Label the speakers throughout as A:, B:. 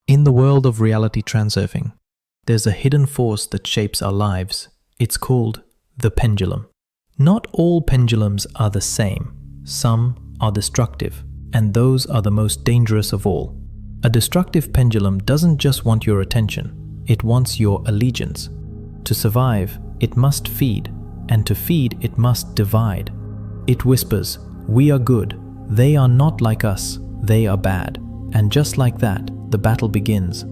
A: In the world of reality transurfing, there's a hidden force that shapes our lives. It's called the pendulum. Not all pendulums are the same. Some are destructive, and those are the most dangerous of all. A destructive pendulum doesn't just want your attention, it wants your allegiance. To survive, it must feed, and to feed, it must divide. It whispers, "We are good, they are not like us, they are bad." And just like that, the battle begins.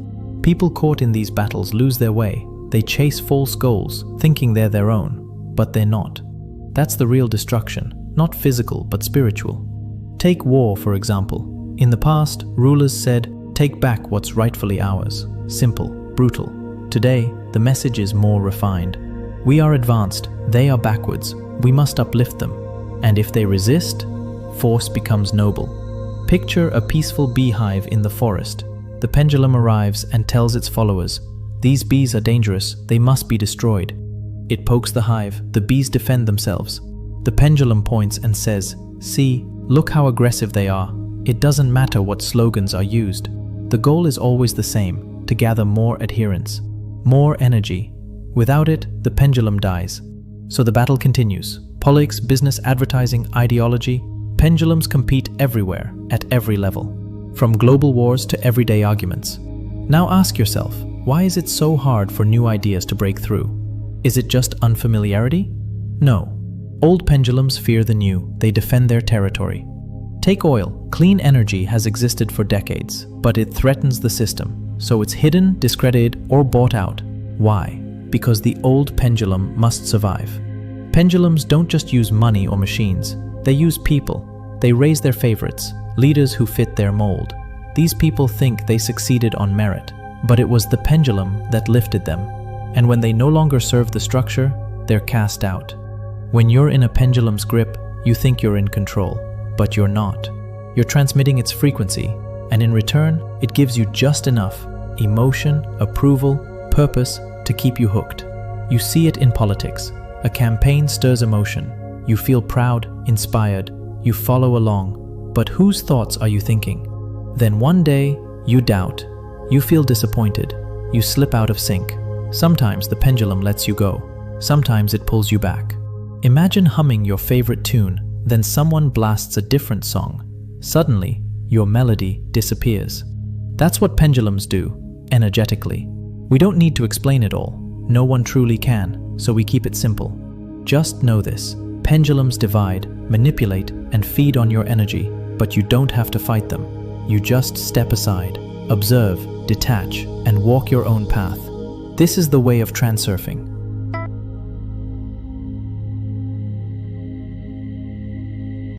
A: People caught in these battles lose their way. They chase false goals, thinking they're their own, but they're not. That's the real destruction, not physical but spiritual. Take war, for example. In the past, rulers said, "Take back what's rightfully ours." Simple, brutal. Today, the message is more refined. We are advanced, they are backwards. We must uplift them. And if they resist, force becomes noble. Picture a peaceful beehive in the forest. The pendulum arrives and tells its followers, "These bees are dangerous, they must be destroyed." It pokes the hive, the bees defend themselves. The pendulum points and says, "See, look how aggressive they are." It doesn't matter what slogans are used. The goal is always the same, to gather more adherents, more energy. Without it, the pendulum dies. So the battle continues. Politics, business, advertising, ideology. Pendulums compete everywhere, at every level. From global wars to everyday arguments. Now ask yourself, why is it so hard for new ideas to break through? Is it just unfamiliarity? No. Old pendulums fear the new, they defend their territory. Take oil. Clean energy has existed for decades, but it threatens the system, so it's hidden, discredited, or bought out. Why? Because the old pendulum must survive. Pendulums don't just use money or machines, they use people. They raise their favorites, leaders who fit their mold. These people think they succeeded on merit, but it was the pendulum that lifted them. And when they no longer serve the structure, they're cast out. When you're in a pendulum's grip, you think you're in control, but you're not. You're transmitting its frequency, and in return, it gives you just enough emotion, approval, purpose to keep you hooked. You see it in politics. A campaign stirs emotion. You feel proud, inspired, you follow along. But whose thoughts are you thinking? Then one day, you doubt. You feel disappointed. You slip out of sync. Sometimes the pendulum lets you go. Sometimes it pulls you back. Imagine humming your favorite tune, then someone blasts a different song. Suddenly, your melody disappears. That's what pendulums do, energetically. We don't need to explain it all. No one truly can, so we keep it simple. Just know this. Pendulums divide, manipulate, and feed on your energy, but you don't have to fight them. You just step aside, observe, detach, and walk your own path. This is the way of transurfing.